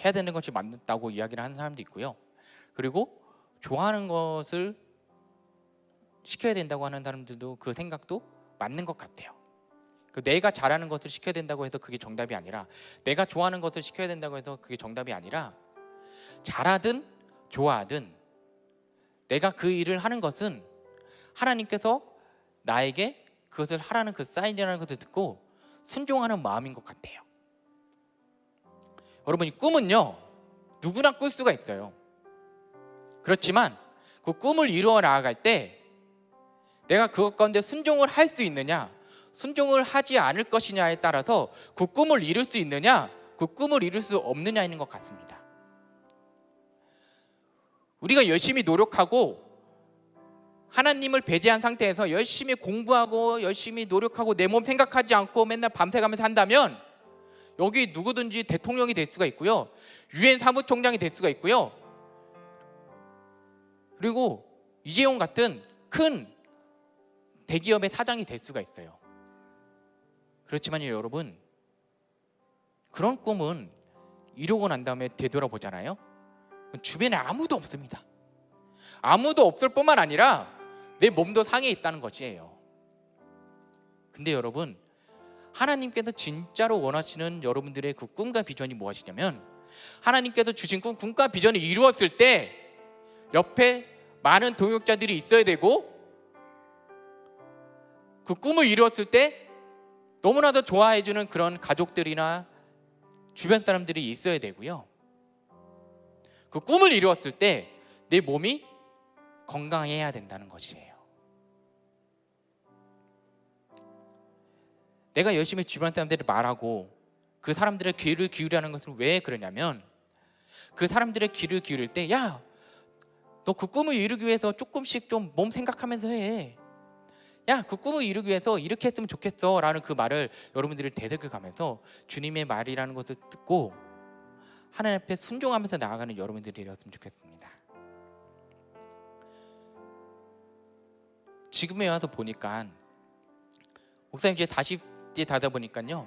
Speaker 2: 해야 되는 것이 맞다고 이야기를 하는 사람도 있고요, 그리고 좋아하는 것을 시켜야 된다고 하는 사람들도 그 생각도 맞는 것 같아요. 내가 잘하는 것을 시켜야 된다고 해서 그게 정답이 아니라, 내가 좋아하는 것을 시켜야 된다고 해서 그게 정답이 아니라, 잘하든 좋아하든 내가 그 일을 하는 것은 하나님께서 나에게 그것을 하라는 그 사인이라는 것을 듣고 순종하는 마음인 것 같아요. 여러분, 이 꿈은요, 누구나 꿀 수가 있어요. 그렇지만 그 꿈을 이루어 나아갈 때 내가 그것 가운데 순종을 할 수 있느냐, 순종을 하지 않을 것이냐에 따라서 그 꿈을 이룰 수 있느냐, 그 꿈을 이룰 수 없느냐인 것 같습니다. 우리가 열심히 노력하고 하나님을 배제한 상태에서 열심히 공부하고 열심히 노력하고 내 몸 생각하지 않고 맨날 밤새가면서 한다면 여기 누구든지 대통령이 될 수가 있고요, 유엔 사무총장이 될 수가 있고요, 그리고 이재용 같은 큰 대기업의 사장이 될 수가 있어요. 그렇지만요, 여러분, 그런 꿈은 이루고 난 다음에 되돌아보잖아요, 주변에 아무도 없습니다. 아무도 없을 뿐만 아니라 내 몸도 상해 있다는 것이에요. 근데 여러분, 하나님께서 진짜로 원하시는 여러분들의 그 꿈과 비전이 무엇이냐면, 하나님께서 주신 꿈과 비전을 이루었을 때 옆에 많은 동역자들이 있어야 되고, 그 꿈을 이루었을 때 너무나도 좋아해주는 그런 가족들이나 주변 사람들이 있어야 되고요, 그 꿈을 이루었을 때 내 몸이 건강해야 된다는 것이에요. 내가 열심히 주변 사람들이 말하고 그 사람들의 귀를 기울이라는 것은 왜 그러냐면, 그 사람들의 귀를 기울일 때, 야, 너 그 꿈을 이루기 위해서 조금씩 좀 몸 생각하면서 해, 야, 그 꿈을 이루기 위해서 이렇게 했으면 좋겠어 라는 그 말을 여러분들이 되새겨가면서 주님의 말이라는 것을 듣고 하나님 앞에 순종하면서 나아가는 여러분들이 되었으면 좋겠습니다. 지금에 와서 보니까, 목사님 이제 40대 다다 보니까요,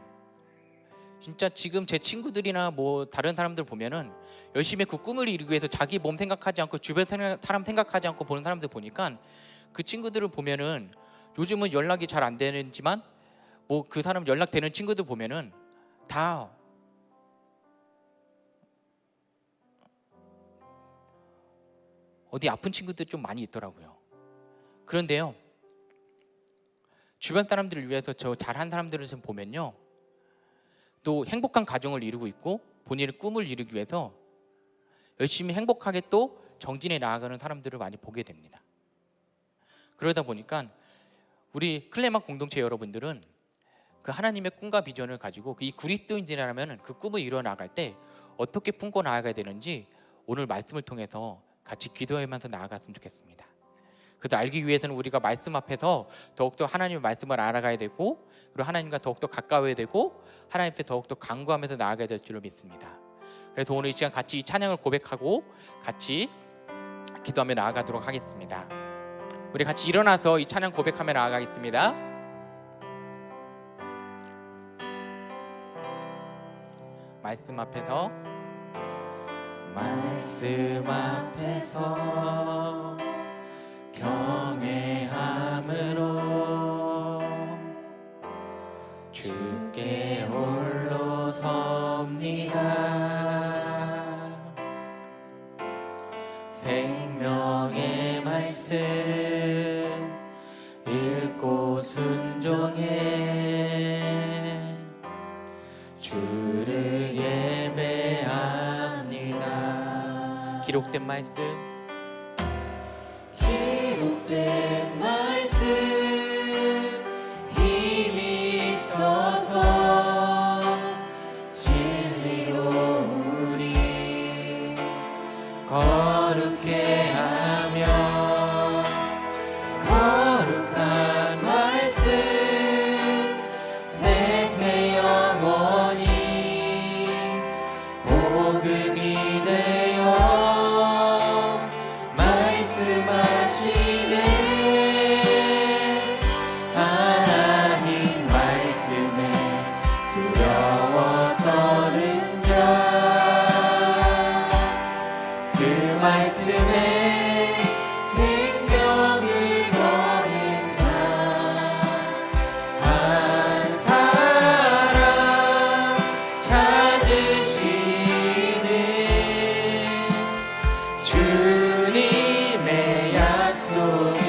Speaker 2: 진짜 지금 제 친구들이나 뭐 다른 사람들 보면은 열심히 그 꿈을 이루기 위해서 자기 몸 생각하지 않고 주변 사람 생각하지 않고 보는 사람들 보니까, 그 친구들을 보면은 요즘은 연락이 잘 안 되지만 뭐 그 사람 연락되는 친구들 보면은 다 어디 아픈 친구들 좀 많이 있더라고요. 그런데요, 주변 사람들을 위해서 저 잘한 사람들을 좀 보면요, 또 행복한 가정을 이루고 있고 본인의 꿈을 이루기 위해서 열심히 행복하게 또 정진해 나아가는 사람들을 많이 보게 됩니다. 그러다 보니까 우리 클레막 공동체 여러분들은 그 하나님의 꿈과 비전을 가지고 이 그리스도인이라면 그 꿈을 이루어 나갈 때 어떻게 품고 나아가야 되는지 오늘 말씀을 통해서 같이 기도하면서 나아갔으면 좋겠습니다. 그래서 알기 위해서는 우리가 말씀 앞에서 더욱더 하나님의 말씀을 알아가야 되고, 그리고 하나님과 더욱더 가까워야 되고, 하나님 앞에 더욱더 간구하면서 나아가야 될 줄로 믿습니다. 그래서 오늘 이 시간 같이 이 찬양을 고백하고 같이 기도하며 나아가도록 하겠습니다. 우리 같이 일어나서 이 찬양 고백하며 나아가겠습니다. 말씀 앞에서 경외함으로 주께 홀로 섭니다. 생명의 말씀 읽고 순종해 주를 예배합니다. 기록된 말씀, 기록된 말씀 힘이 있어서 진리로 우리 거룩해 하며, 거룩한 말씀 세세 영원히 복음이 되어 말씀하시네. 하나님 말씀에 두려워 떠는 자, 그 말씀에 생명을 거는 자, 한 사람 찾으시는 주님의 약속을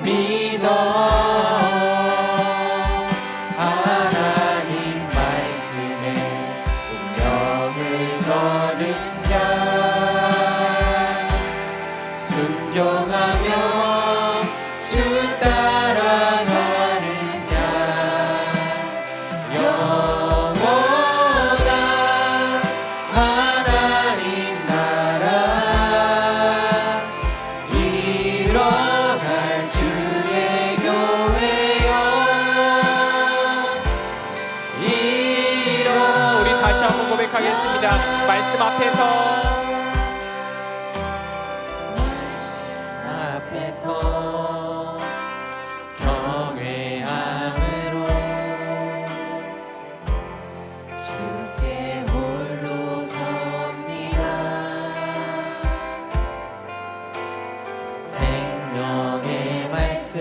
Speaker 2: 믿어. 하나님 말씀에 운명을 거는 자, 순종하며 주 따라가는 자, 영원한 하나님 나라 이뤄갈 주의 교회여 우리 다시 한번 고백하겠습니다. 말씀 앞에서 경외함으로 주께 홀로 섭니다. 생명의 말씀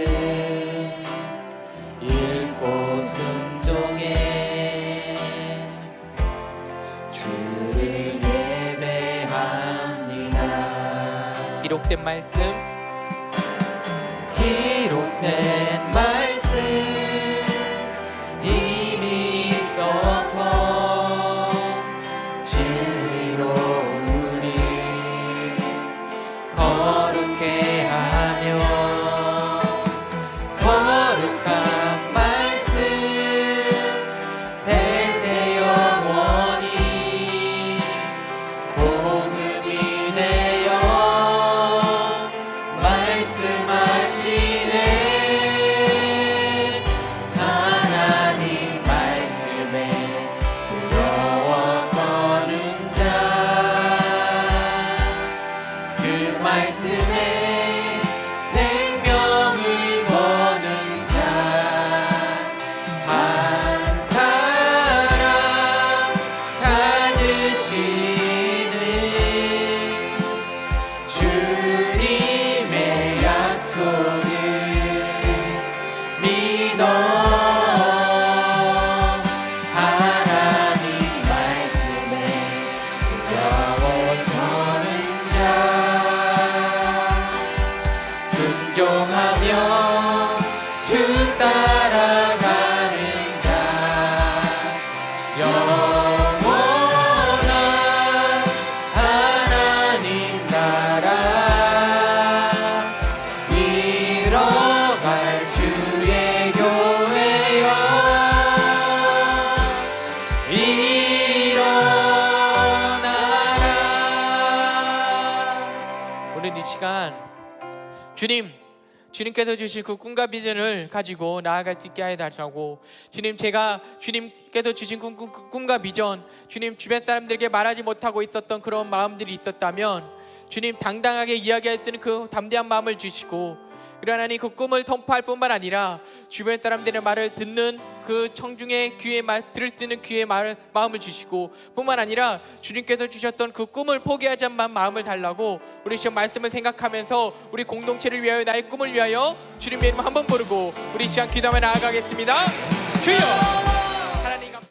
Speaker 2: 읽고 순종해 주를 예배합니다. 기록된 말씀, 기록된 말씀 힘이 있어서 진리로 우리 거룩해 하며, 거룩한 말씀 세세 영원히 복음이 되어 말씀하시네. 하나님 말씀에 두려워 떠는 자, 그 말씀에 생명을 거는 자, 한 사람 찾으시는 주님의 약속을 믿어. 하나님 말씀에 두려워 떠는 자, 순종하며 주 따라가는 자, 영원한 하나님 나라
Speaker 3: 시간 주님께서 주신 그 꿈과 비전을 가지고 나아갈 수 있게 해달라고. 주님, 제가 주님께서 주신 꿈과 비전, 주님 주변 사람들에게 말하지 못하고 있었던 그런 마음들이 있었다면 주님 당당하게 이야기할 수 있는 그 담대한 마음을 주시고, 하나님 그 꿈을 선포할 뿐만 아니라 주변 사람들의 말을 듣는 그 청중의 귀에 들을 수 있는 귀의 마음을 주시고, 뿐만 아니라 주님께서 주셨던 그 꿈을 포기하지 않는 마음을 달라고. 우리 시험 말씀을 생각하면서 우리 공동체를 위하여, 나의 꿈을 위하여 주님의 이름 한번 부르고 우리 시험 기도하며 나아가겠습니다. 주여